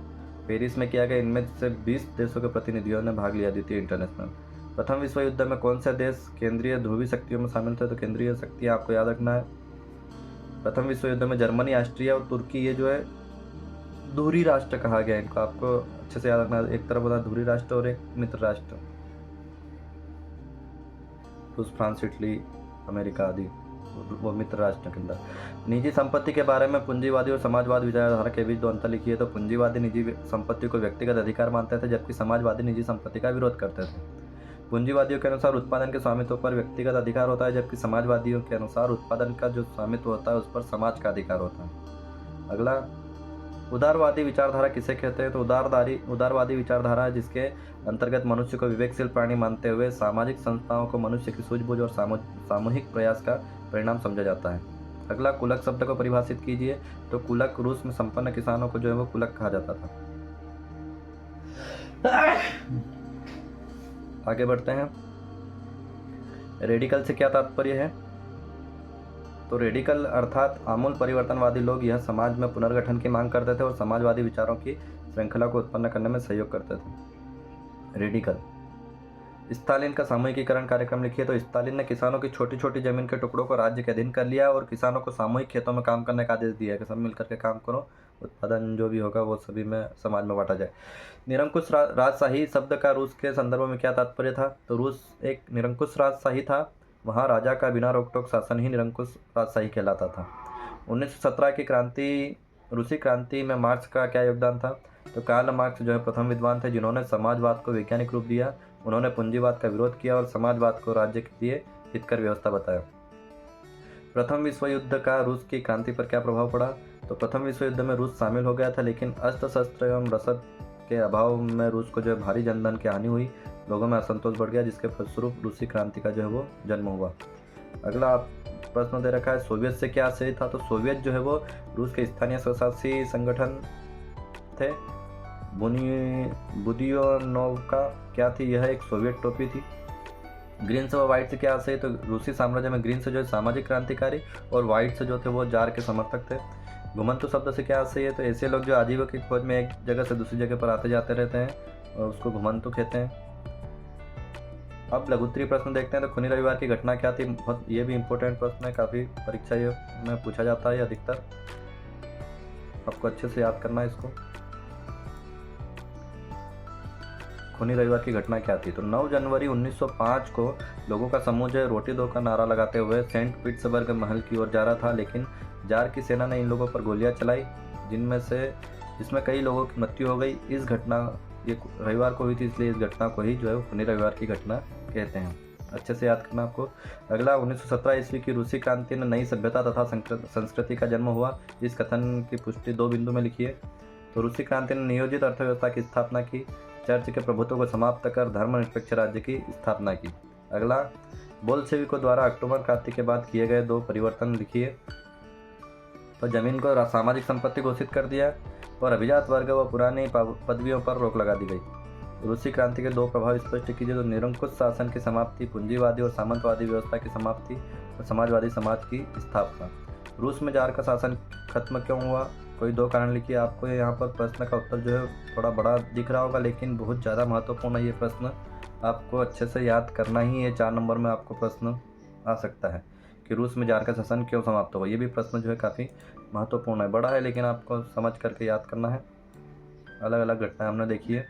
पेरिस में किया गया। इनमें से 20 देशों के प्रतिनिधियों ने भाग लिया। द्वितीय इंटरनेशनल। प्रथम विश्व युद्ध में कौन से देश केंद्रीय ध्रुवीय शक्तियों में शामिल थे? तो केंद्रीय शक्तियाँ आपको याद रखना है। प्रथम विश्व युद्ध में जर्मनी, ऑस्ट्रिया और तुर्की, ये जो है धुरी राष्ट्र कहा गया इनको, आपको अच्छे से याद रखना है। एक तरफ होता है धुरी राष्ट्र और एक मित्र राष्ट्र, रूस, फ्रांस, इटली, अमेरिका आदि, वो मित्र राष्ट्र के अंदर। निजी संपत्ति के बारे में पूंजीवादी और समाजवाद विचारधारा के बीच दो अंतर लिखिए। तो पूंजीवादी निजी संपत्ति को व्यक्तिगत अधिकार मानते थे जबकि समाजवादी निजी संपत्ति का विरोध करते थे। पूंजीवादियों के अनुसार उत्पादन के स्वामित्व पर व्यक्तिगत अधिकार होता है जबकि समाजवादियों के अनुसार उत्पादन का जो स्वामित्व होता है उस पर समाज का अधिकार होता है। अगला, उदारवादी विचारधारा किसे कहते हैं? तो उदारवादी विचारधारा है जिसके अंतर्गत मनुष्य को विवेकशील प्राणी मानते हुए सामाजिक संस्थाओं को मनुष्य की सूझबूझ और सामूहिक प्रयास का परिणाम समझा जाता है। अगला, कुलक शब्द को परिभाषित कीजिए। तो कुलक, रूस में संपन्न किसानों को जो है वो कुलक कहा जाता था। आगे बढ़ते हैं। रेडिकल से क्या तात्पर्य है? तो रेडिकल अर्थात आमूल परिवर्तनवादी लोग यह समाज में पुनर्गठन की मांग करते थे और समाजवादी विचारों की श्रृंखला को उत्पन्न करने में सहयोग करते थे। रेडिकल। स्टालिन का सामूहिकीकरण कार्यक्रम लिखिए। तो स्टालिन ने किसानों की छोटी छोटी जमीन के टुकड़ों को राज्य के अधीन कर लिया और किसानों को सामूहिक खेतों में काम करने का आदेश दिया कि सब मिलकर के काम करो, उत्पादन जो भी होगा वो सभी में समाज में बांटा जाए। निरंकुश राजशाही शब्द का रूस के संदर्भ में क्या तात्पर्य था? तो रूस एक निरंकुश राजशाही था, वहाँ राजा का बिना रोकटोक शासन ही निरंकुश राजशाही कहलाता था। 1917 की रूसी क्रांति में मार्क्स का क्या योगदान था? तो कार्ल मार्क्स जो है प्रथम विद्वान थे जिन्होंने समाजवाद को वैज्ञानिक रूप दिया। उन्होंने पूंजीवाद का विरोध किया और समाजवाद को राज्य के लिए हितकर व्यवस्था बताया। प्रथम विश्व युद्ध का रूस की क्रांति पर क्या प्रभाव पड़ा? तो प्रथम विश्व युद्ध में रूस शामिल हो गया था लेकिन अस्त्र शस्त्र एवं रसद के अभाव में रूस को जो है भारी जनधन की हानि हुई, लोगों में असंतोष बढ़ गया जिसके फलस्वरूप रूसी क्रांति का जो है वो जन्म हुआ। अगला प्रश्न दे रखा है, सोवियत से क्या आशय था? तो सोवियत जो है वो रूस के स्थानीय स्वशासी संगठन थे। बुदियोनोव का क्या थी? यह एक सोवियत टोपी थी। ग्रीन से व व्हाइट से क्या आशय? तो रूसी साम्राज्य में ग्रीन से जो है सामाजिक क्रांतिकारी और व्हाइट से जो थे वो जार के समर्थक थे। घुमंतु शब्द से क्या आशय है? तो ऐसे लोग जो आजीविका की खोज में एक जगह से दूसरी जगह पर आते जाते रहते हैं और उसको घुमंतु कहते हैं। अब लघुत्तरीय प्रश्न देखते हैं। तो खूनी रविवार की घटना क्या थी? बहुत ये भी इंपॉर्टेंट प्रश्न है, काफ़ी परीक्षा में पूछा जाता है अधिकतर, आपको अच्छे से याद करना है इसको। खूनी रविवार की घटना क्या थी? तो 9 जनवरी 1905 को लोगों का समूह जो है रोटी दो का नारा लगाते हुए सेंट पीटर्सबर्ग महल की ओर जा रहा था, लेकिन जार की सेना ने इन लोगों पर गोलियां चलाई जिसमें कई लोगों की मृत्यु हो गई। इस घटना ये रविवार को हुई थी, इसलिए इस घटना को ही जो है खूनी रविवार की घटना कहते हैं। अच्छे से याद करना आपको। अगला, 1917 ईस्वी की रूसी क्रांति में नई सभ्यता तथा संस्कृति का जन्म हुआ। इस कथन की पुष्टि 2 बिंदु में लिखिए। तो रूसी क्रांति ने नियोजित अर्थव्यवस्था की स्थापना की, चर्च के प्रभुत्व को समाप्त कर धर्मनिरपेक्ष राज्य की स्थापना की। अगला, बोल्शेविकों द्वारा अक्टूबर क्रांति के बाद किए गए 2 परिवर्तन लिखिए। तो जमीन को सामाजिक संपत्ति घोषित कर दिया और अभिजात वर्ग व पुरानी पदवियों पर रोक लगा दी गई। रूसी क्रांति के 2 प्रभाव स्पष्ट कीजिए। तो निरंकुश शासन की समाप्ति, पूंजीवादी और सामंतवादी व्यवस्था की समाप्ति और समाजवादी समाज की स्थापना। रूस में जार का शासन खत्म क्यों हुआ? कोई 2 कारण लिखिए। आपको यहाँ पर प्रश्न का उत्तर जो है थोड़ा बड़ा दिख रहा होगा लेकिन बहुत ज़्यादा महत्वपूर्ण है ये प्रश्न, आपको अच्छे से याद करना ही है। 4 नंबर में आपको प्रश्न आ सकता है कि रूस में जार का शासन क्यों समाप्त हुआ। ये भी प्रश्न जो है काफ़ी महत्वपूर्ण है, बड़ा है लेकिन आपको समझ करके याद करना है। अलग अलग घटनाएं हमने देखी है।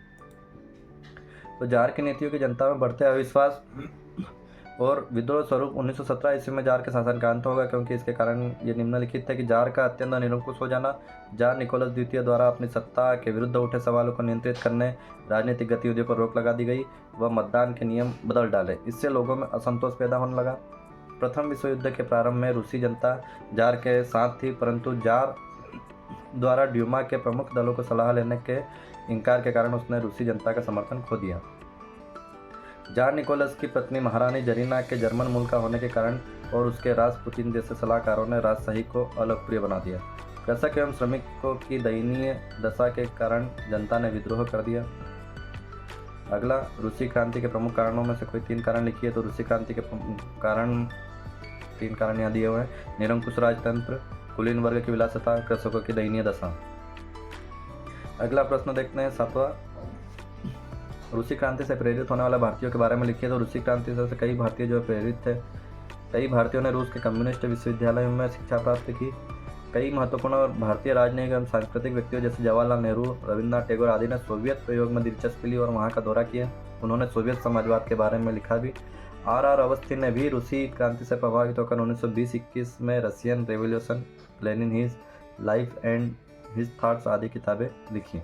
तो जार की नीतियों की जनता में बढ़ते अविश्वास और विद्रोह स्वरूप 1917 ईस्वी में जार के शासन का अंत होगा, क्योंकि इसके कारण ये निम्नलिखित है कि जार का अत्यंत निरंकुश हो जाना, जार निकोलस द्वितीय द्वारा अपनी सत्ता के विरुद्ध उठे सवालों को नियंत्रित करने, राजनीतिक गतिविधियों पर रोक लगा दी गई व मतदान के नियम बदल डाले। इससे लोगों में असंतोष पैदा होने लगा। प्रथम विश्व युद्ध के प्रारंभ में रूसी जनता जार के साथ थी, परंतु जार द्वारा ड्यूमा के प्रमुख दलों को सलाह लेने के इनकार के कारण उसने रूसी जनता का समर्थन खो दिया। जार निकोलस की पत्नी महारानी जरीना के जर्मन मूल का होने के कारण और उसके रासपुतिन जैसे सलाहकारों ने राजशाही को अलोकप्रिय बना दिया। कृषक एवं श्रमिकों की दयनीय दशा के कारण जनता ने विद्रोह कर दिया। अगला, रूसी क्रांति के प्रमुख कारणों में से कोई 3 कारण लिखिए। तो रूसी क्रांति के कारण 3 कारण यहाँ दिए हुए हैं। निरंकुश राजतंत्र, कुलीन वर्ग की विलासिता, कृषकों की दयनीय दशा। अगला प्रश्न देखते हैं 7वां, रूसी क्रांति से प्रेरित होने वाले भारतीयों के बारे में लिखिए। तो रूसी क्रांति से कई भारतीय जो प्रेरित थे। कई भारतीयों ने रूस के कम्युनिस्ट विश्वविद्यालयों में शिक्षा प्राप्त की। कई महत्वपूर्ण भारतीय राजनयिक एवं सांस्कृतिक व्यक्तियों जैसे जवाहरलाल नेहरू, रविन्द्रनाथ टैगोर आदि ने सोवियत प्रयोग में दिलचस्पी ली और वहाँ का दौरा किया। उन्होंने सोवियत समाजवाद के बारे में लिखा भी। आर अवस्थी ने भी रूसी क्रांति से प्रभावित होकर 1920-21 में Russian revolution, Lenin his life and his thoughts आदि किताबें लिखी।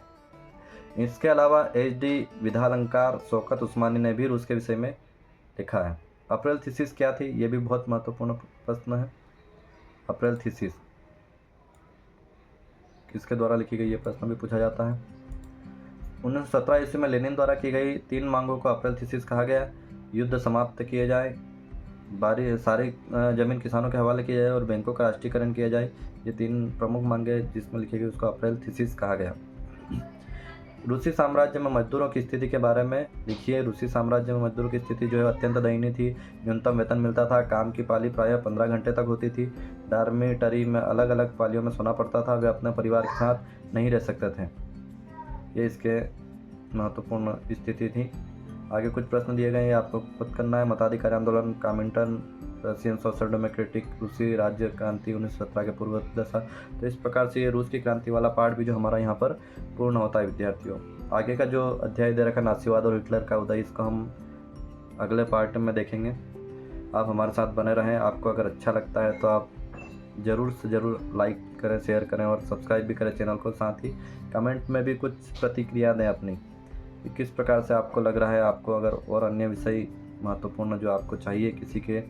इसके अलावा HD विधालंकार शौकत उस्मानी ने भी रूस के विषय में लिखा है। अप्रैल थीसिस क्या थी, ये भी बहुत महत्वपूर्ण प्रश्न है। अप्रैल थीसिस किसके द्वारा लिखी गई, ये प्रश्न भी पूछा जाता है। 1917 ईस्वी में लेनिन द्वारा की गई 3 मांगों को अप्रैल थीसिस कहा गया। युद्ध समाप्त किए जाए, सारी जमीन किसानों के हवाले किया जाए और बैंकों का राष्ट्रीयकरण किया जाए। ये 3 प्रमुख मांगे जिसमें लिखी गई उसको अप्रैल थीसिस कहा गया। रूसी साम्राज्य में मजदूरों की स्थिति के बारे में लिखिए। रूसी साम्राज्य में मजदूरों की स्थिति जो है अत्यंत दयनीय थी। न्यूनतम वेतन मिलता था। काम की पाली प्रायः 15 घंटे तक होती थी। डॉर्मिटरी में अलग अलग पालियों में सोना पड़ता था। वे अपने परिवार के साथ नहीं रह सकते थे। ये इसके महत्वपूर्ण स्थिति थी। आगे कुछ प्रश्न दिए गए हैं, आपको खुद करना है। मताधिकार आंदोलन, कामिंटर्न, रशियन सोशल डेमोक्रेटिक, रूसी राज्य क्रांति 1917 के पूर्व दशा। तो इस प्रकार से ये रूस की क्रांति वाला पार्ट भी जो हमारा यहाँ पर पूर्ण होता है विद्यार्थियों। आगे का जो अध्याय दे रखा नासीवाद और हिटलर का उदय, इसको हम अगले पार्ट में देखेंगे। आप हमारे साथ बने रहें। आपको अगर अच्छा लगता है तो आप ज़रूर से ज़रूर लाइक करें, शेयर करें और सब्सक्राइब भी करें चैनल को। साथ ही कमेंट में भी कुछ प्रतिक्रिया दें अपनी, किस प्रकार से आपको लग रहा है। आपको अगर और अन्य विषय महत्वपूर्ण जो आपको चाहिए किसी के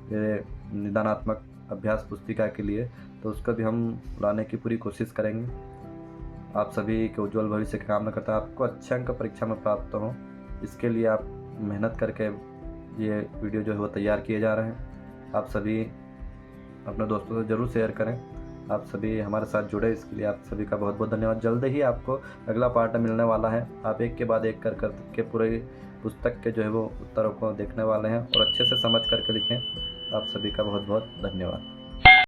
निदानात्मक अभ्यास पुस्तिका के लिए, तो उसका भी हम लाने की पूरी कोशिश करेंगे। आप सभी के उज्जवल भविष्य की कामना करता है। आपको अच्छे अंक परीक्षा में प्राप्त हो, इसके लिए आप मेहनत करके ये वीडियो जो है वो तैयार किए जा रहे हैं। आप सभी अपने दोस्तों से ज़रूर शेयर करें। आप सभी हमारे साथ जुड़े, इसके लिए आप सभी का बहुत बहुत धन्यवाद। जल्द ही आपको अगला पार्ट मिलने वाला है। आप एक के बाद एक कर के पूरे पुस्तक के जो है वो उत्तरों को देखने वाले हैं और अच्छे से समझ करके लिखें। आप सभी का बहुत बहुत धन्यवाद।